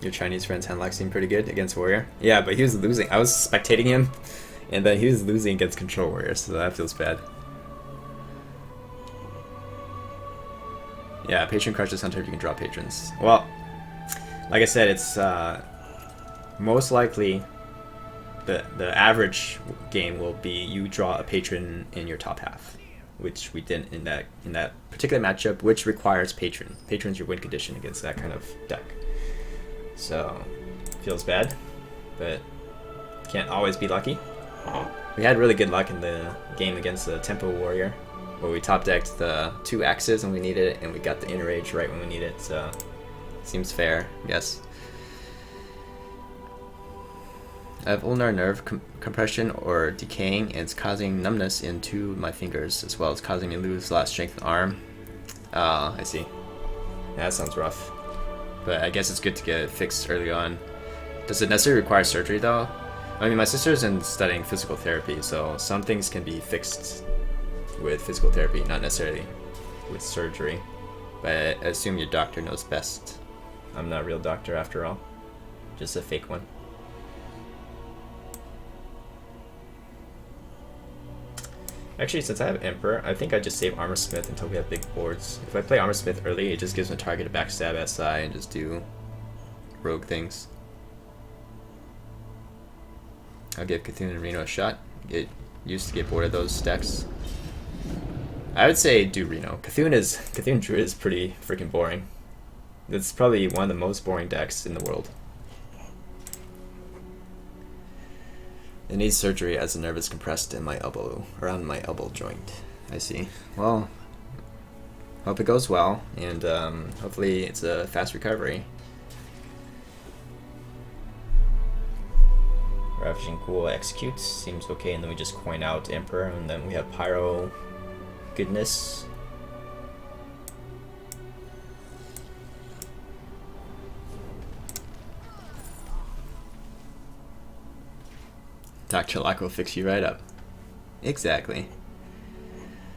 Your Chinese friend's handlock seemed pretty good against Warrior. Yeah, but he was losing. I was spectating him, and then he was losing against Control Warrior, so that feels bad. Yeah, Patron crushes Hunter if you can draw patrons. Well, like I said, it's most likely the average game will be you draw a patron in your top half, which we did in that particular matchup, which requires patron. Patron's your win condition against that kind of deck. So feels bad, but can't always be lucky. We had really good luck in the game against the Tempo Warrior, where we top decked the 2 axes when we needed it, and we got the Inner Rage right when we needed it. So seems fair, yes. I have ulnar nerve compression or decaying, and it's causing numbness in 2 of my fingers, as well as causing me to lose a lot of strength in the arm. I see. Yeah, that sounds rough. But I guess it's good to get it fixed early on. Does it necessarily require surgery though? I mean, my sister's studying physical therapy, so some things can be fixed with physical therapy, not necessarily with surgery. But I assume your doctor knows best. I'm not a real doctor after all, just a fake one. Actually, since I have Emperor, I think I just save Armor Smith until we have big boards. If I play Armor Smith early, it just gives me a target to backstab SI and just do rogue things. I'll give Cthulhu and Reno a shot. Get used to get bored of those decks. I would say do Reno. Cthulhu Druid is pretty freaking boring. It's probably one of the most boring decks in the world. It needs surgery as the nerve is compressed in my elbow, around my elbow joint. I see. Well, hope it goes well, and hopefully it's a fast recovery. Ravaging Ghoul executes, seems okay, and then we just coin out Emperor, and then we have Pyro goodness. Dr. Lock will fix you right up. Exactly.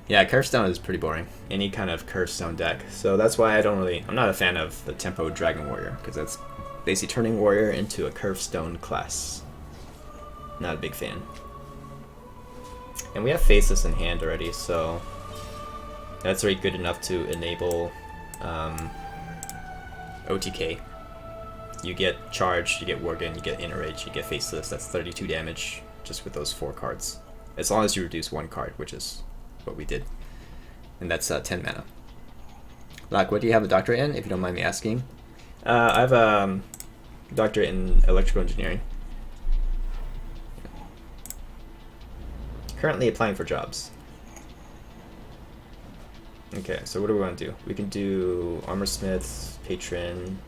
Yeah, Curve Stone is pretty boring. Any kind of Curve Stone deck. So that's why I'm not a fan of the Tempo Dragon Warrior, because that's basically turning Warrior into a Curve Stone class. Not a big fan. And we have Faceless in hand already, so that's already good enough to enable OTK. You get Charge, you get Worgen, you get Inner Rage, you get Faceless. That's 32 damage just with those 4 cards. As long as you reduce 1 card, which is what we did. And that's 10 mana. Locke, what do you have a doctorate in, if you don't mind me asking? I have a doctorate in electrical engineering. Currently applying for jobs. Okay, so what do we want to do? We can do Armor Smith, Patron.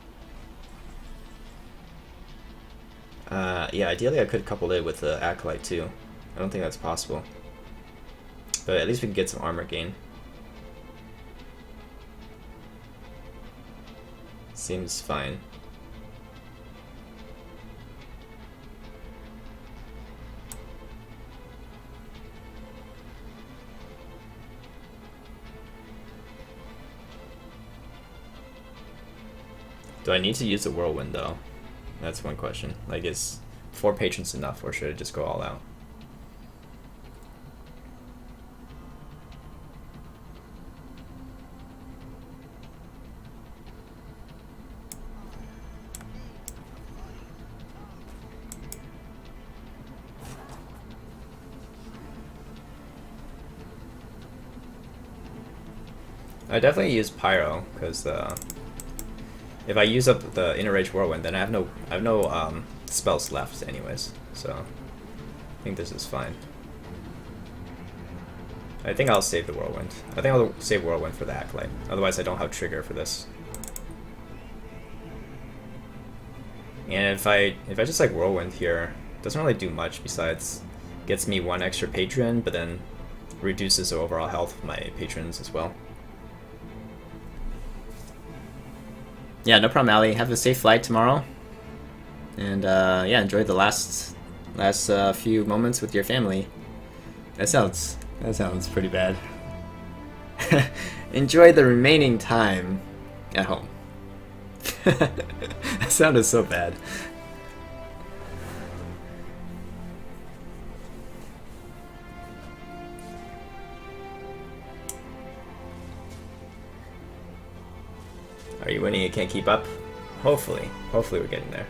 Yeah, ideally I could couple it with the Acolyte too. I don't think that's possible. But at least we can get some armor gain. Seems fine. Do I need to use the Whirlwind though? That's one question. Like, is 4 patrons enough, or should I just go all out? I definitely use Pyro, because if I use up the Inner Rage Whirlwind, then I have no spells left anyways, so I think this is fine. I think I'll save the Whirlwind. I think I'll save Whirlwind for the Acolyte, otherwise I don't have trigger for this. And if I just like Whirlwind here, it doesn't really do much besides gets me 1 extra patron, but then reduces the overall health of my patrons as well. Yeah, no problem, Ali. Have a safe flight tomorrow, and yeah, enjoy the last few moments with your family. That sounds pretty bad. Enjoy the remaining time at home. That sounded so bad. Are you winning? You can't keep up? Hopefully. Hopefully we're getting there.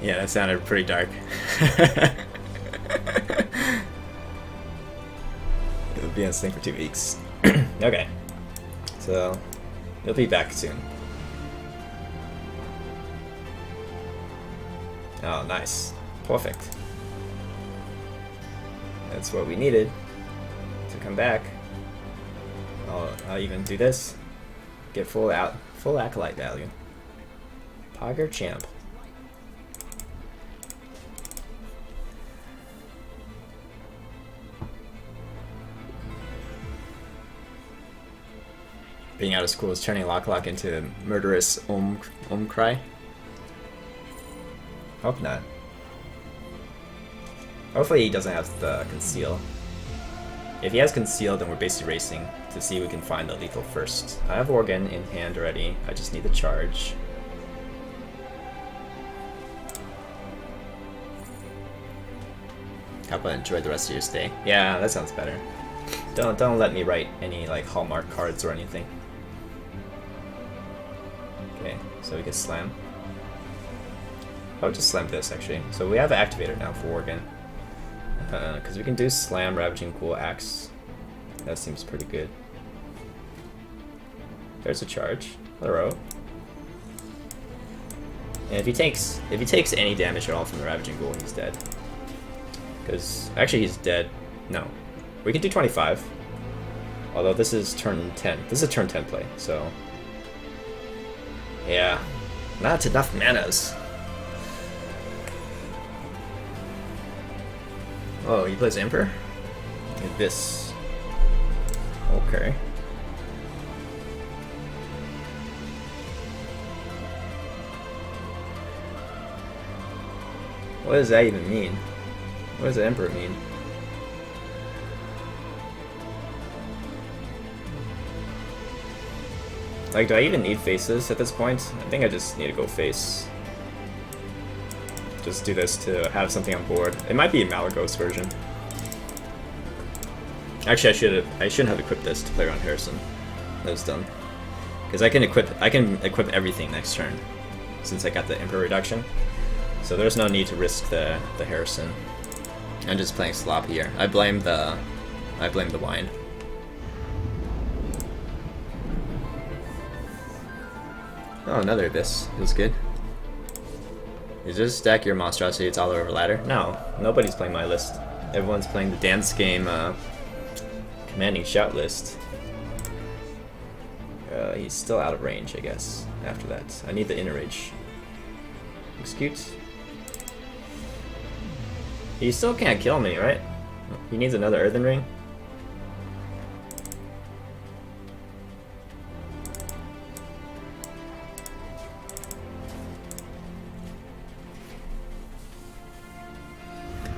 Yeah, that sounded pretty dark. It'll be on sync for 2 weeks. Okay. So, you'll be back soon. Oh, nice. Perfect. That's what we needed to come back. I'll even do this. Get full acolyte value. Pogger champ. Being out of school is turning Lock into a murderous cry. Hope not. Hopefully he doesn't have the conceal. If he has conceal, then we're basically racing to see if we can find the lethal first. I have Organ in hand already. I just need the charge. How about enjoy the rest of your stay? Yeah, that sounds better. Don't let me write any like Hallmark cards or anything. Okay, so we can slam. I'll just slam this actually. So we have an activator now for Organ. Because we can do slam, ravaging ghoul, axe. That seems pretty good. There's a charge. Hello. And if he takes any damage at all from the ravaging ghoul, he's dead. Because actually he's dead. No, we can do 25. Although this is turn 10. This is a turn 10 play, so yeah, not enough manas. Oh, he plays Emperor? Like this. Okay. What does that even mean? What does the Emperor mean? Like, do I even need faces at this point? I think I just need to go face. Just do this to have something on board. It might be a Malagos version. Actually, I shouldn't have equipped this to play around Harrison. That was dumb. Because I can equip everything next turn, since I got the Emperor reduction. So there's no need to risk the Harrison. I'm just playing sloppy here. I blame the wine. Oh, another Abyss. Feels good. You just stack your monstrosity, it's all over ladder? No, nobody's playing my list. Everyone's playing the dance game commanding shout list. He's still out of range, I guess, after that. I need the inner rage. Execute. He still can't kill me, right? He needs another Earthen Ring.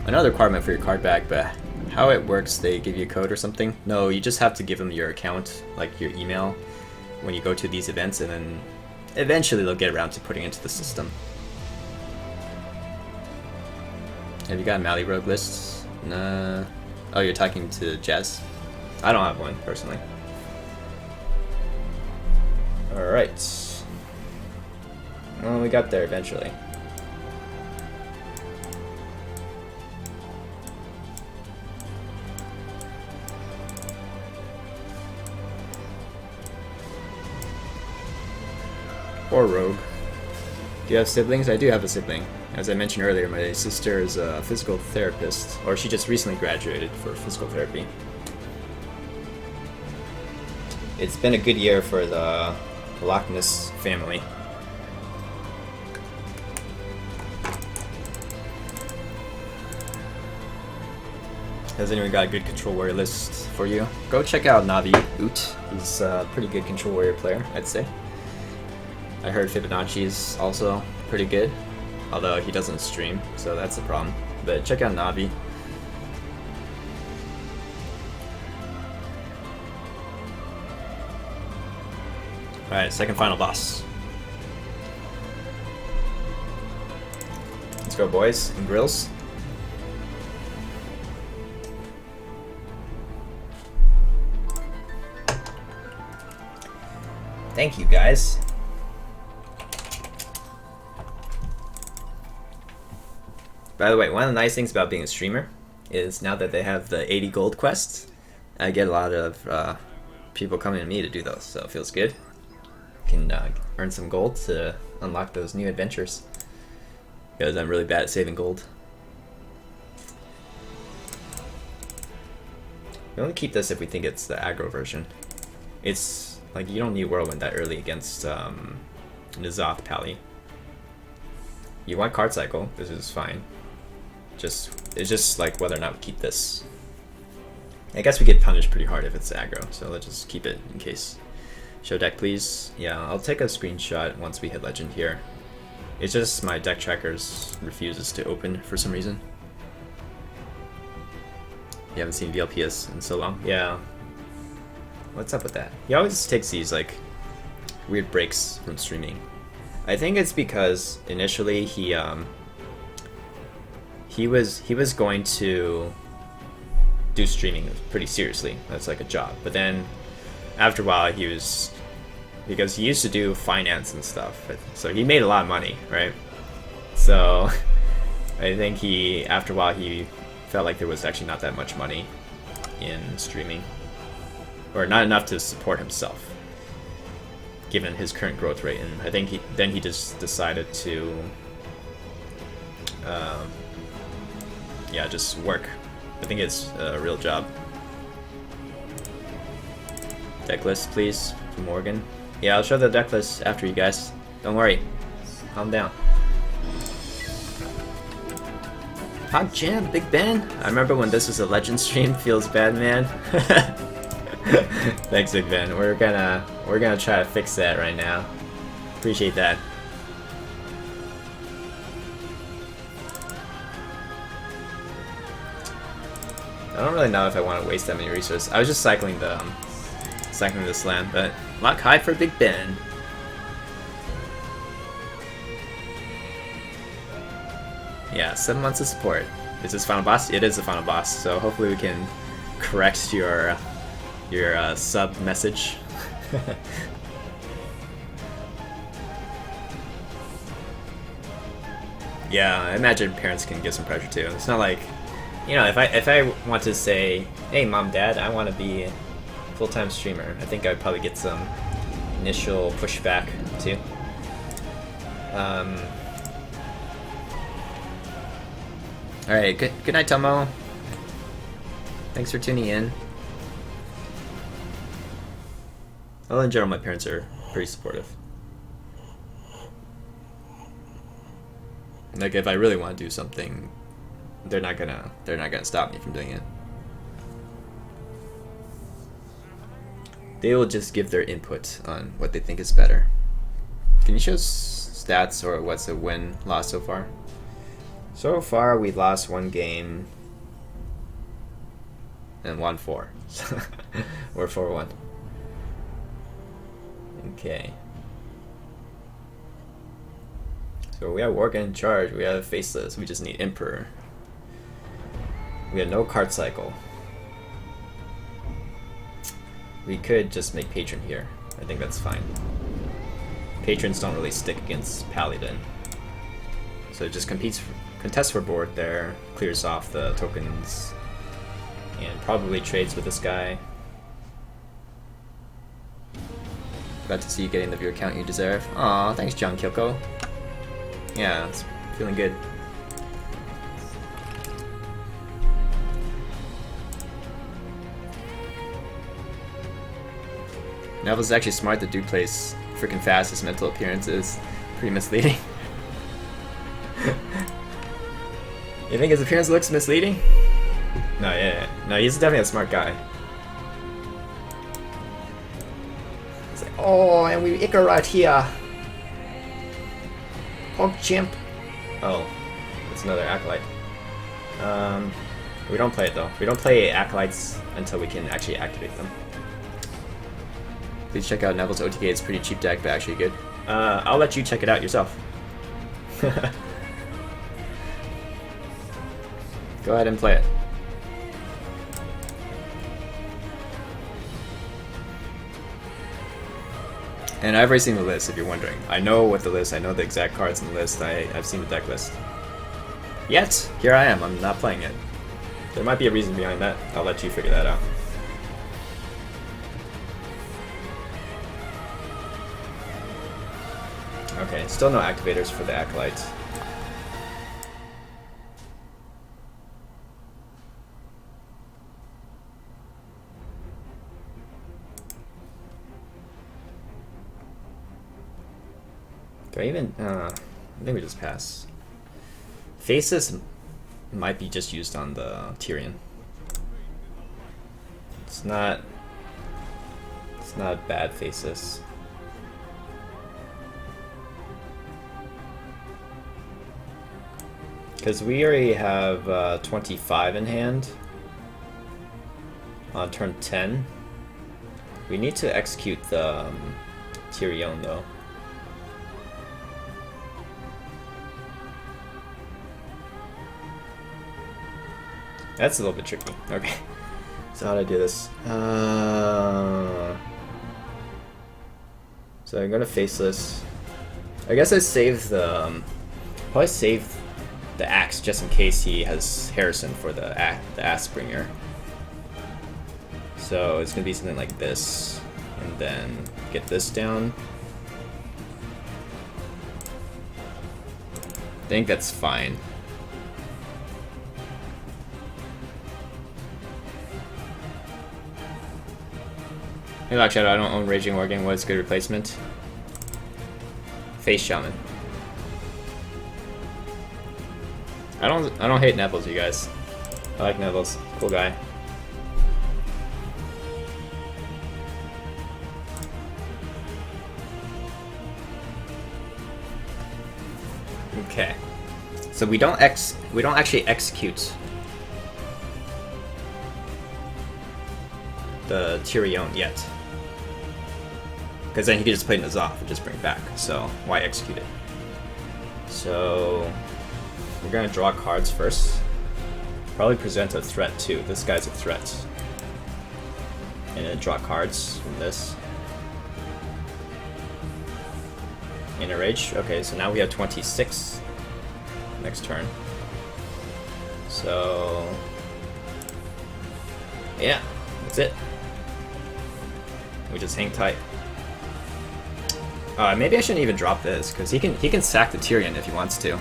Another requirement for your card back, but how it works, they give you a code or something? No, you just have to give them your account, like your email, when you go to these events, and then eventually they'll get around to putting it into the system. Have you got Mally Rogue lists? Nah. Oh, you're talking to Jazz? I don't have one, personally. Alright. Well, we got there eventually. Or Rogue. Do you have siblings? I do have a sibling. As I mentioned earlier, my sister is a physical therapist, or she just recently graduated for physical therapy. It's been a good year for the Loch Ness family. Has anyone got a good Control Warrior list for you? Go check out Navi Oot. He's a pretty good Control Warrior player, I'd say. I heard Fibonacci is also pretty good, although he doesn't stream, so that's the problem. But check out Navi. Alright, second final boss. Let's go, boys and grills. Thank you, guys. By the way, one of the nice things about being a streamer is now that they have the 80 gold quests, I get a lot of people coming to me to do those, so it feels good. Can earn some gold to unlock those new adventures, because I'm really bad at saving gold. We only keep this if we think it's the aggro version. It's like you don't need Whirlwind that early against N'Zoth Pally. You want Card Cycle, this is fine. It's just like whether or not we keep this. I guess we get punished pretty hard if it's aggro, so let's just keep it in case. Show deck, please. Yeah, I'll take a screenshot once we hit legend here. It's just my deck trackers refuses to open for some reason. You haven't seen VLPS in so long? Yeah. What's up with that? He always takes these like weird breaks from streaming. I think it's because initially he was going to do streaming pretty seriously. That's like a job. But then after a while he was, because he used to do finance and stuff, so he made a lot of money, right? So I think after a while he felt like there was actually not that much money in streaming, or not enough to support himself given his current growth rate, and I think he just decided to yeah, just work. I think it's a real job. Deck list, please, from Morgan. Yeah, I'll show the deck list after you guys. Don't worry. Calm down. Hog Jam, Big Ben. I remember when this was a legend stream. Feels bad, man. Thanks, Big Ben. We're gonna try to fix that right now. Appreciate that. I don't really know if I want to waste that many resources. I was just cycling this land, but lock high for Big Ben. Yeah, 7 months of support. Is this final boss? It is the final boss, so hopefully we can correct your sub message. Yeah, I imagine parents can give some pressure too. It's not like, you know, if I want to say, hey mom, dad, I want to be a full-time streamer, I think I'd probably get some initial pushback too. Alright, good night, Tomo. Thanks for tuning in. Well, in general, my parents are pretty supportive. Like, if I really want to do something, they're not gonna stop me from doing it. They will just give their input on what they think is better. Can you show stats or what's the win-loss so far? So far, we lost 1 game and won 4. We're 4-1. Okay. So we have Worgen in charge, we have Faceless, we just need Emperor. We have no card cycle. We could just make Patron here. I think that's fine. Patrons don't really stick against Paladin. So it just contests for board there, clears off the tokens, and probably trades with this guy. Glad to see you getting the viewer count you deserve. Aw, thanks John Kyoko. Yeah, it's feeling good. Neville's actually smart. The dude plays freaking fast. His mental appearance is pretty misleading. You think his appearance looks misleading? No, yeah. No, he's definitely a smart guy. It's like, oh, and we Icarot here. Hog chimp. Oh, it's another acolyte. We don't play it though. We don't play acolytes until we can actually activate them. Please check out Neville's OTK. It's pretty cheap deck, but actually good. I'll let you check it out yourself. Go ahead and play it. And I've already seen the list, if you're wondering. I know what the list, I know the exact cards in the list, I've seen the deck list. Yet, here I am, I'm not playing it. There might be a reason behind that, I'll let you figure that out. Okay, still no activators for the Acolyte. Do I even, I think we just pass. Faces might be just used on the Tyrion. It's not bad Faces. Because we already have 25 in hand on turn 10. We need to execute the Tyrion though. That's a little bit tricky. Okay. So how do I do this? So I'm gonna Faceless. I guess I save the probably save the axe just in case he has Harrison for the axe bringer. So it's gonna be something like this, and then get this down. I think that's fine. Hey Lock Shadow, I don't own Raging Wargame. What's a good replacement? Face Shaman. I don't hate Neville's, you guys. I like Neville's. Cool guy. Okay. So we don't actually execute the Tyrion yet. Because then he could just play N'Zoth and just bring it back. So why execute it? So we're gonna draw cards first. Probably present a threat too. This guy's a threat. And then draw cards from this. In a rage. Okay, so now we have 26 next turn. So yeah, that's it. We just hang tight. Maybe I shouldn't even drop this, because he can sack the Tyrion if he wants to.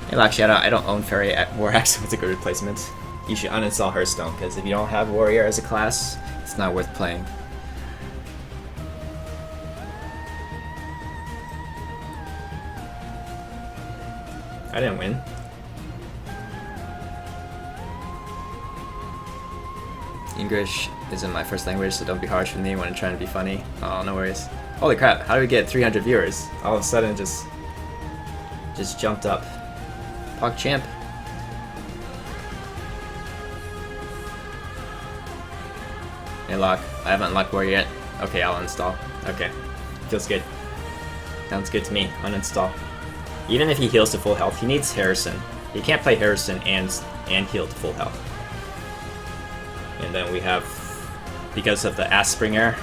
Hey Black Shadow, I don't own Fairy War Axe. It's a good replacement. You should uninstall Hearthstone, because if you don't have Warrior as a class, it's not worth playing. I didn't win. English isn't my first language, so don't be harsh with me when I'm trying to be funny. Oh, no worries. Holy crap, how did we get 300 viewers? All of a sudden just jumped up. PogChamp. Hey Lock, I haven't unlocked Warrior yet. Okay, I'll install. Okay, feels good. Sounds good to me. Uninstall. Even if he heals to full health, he needs Harrison. He can't play Harrison and heal to full health. And then we have, because of the Aspringer,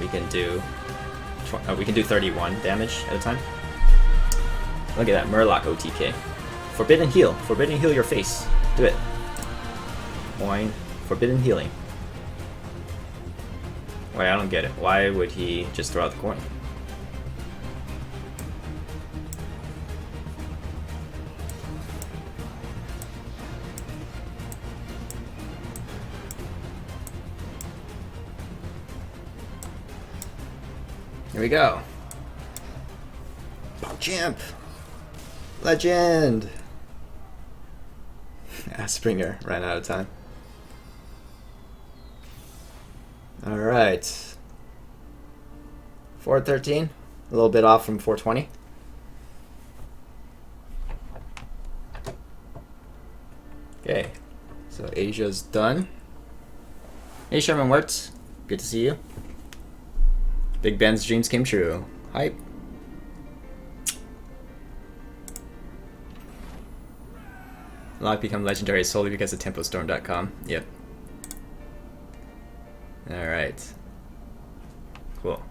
we can do 31 damage at a time. Look at that, Murloc OTK. Forbidden heal your face. Do it. Coin, forbidden healing. Wait, I don't get it. Why would he just throw out the coin? Here we go. PogChamp! Legend! Springer ran out of time. Alright. 413. A little bit off from 420. Okay. So Asia's done. Hey Sherman Wirtz, good to see you. Big Ben's dreams came true. Hype. Lock become legendary solely because of tempostorm.com. Yep. Alright. Cool.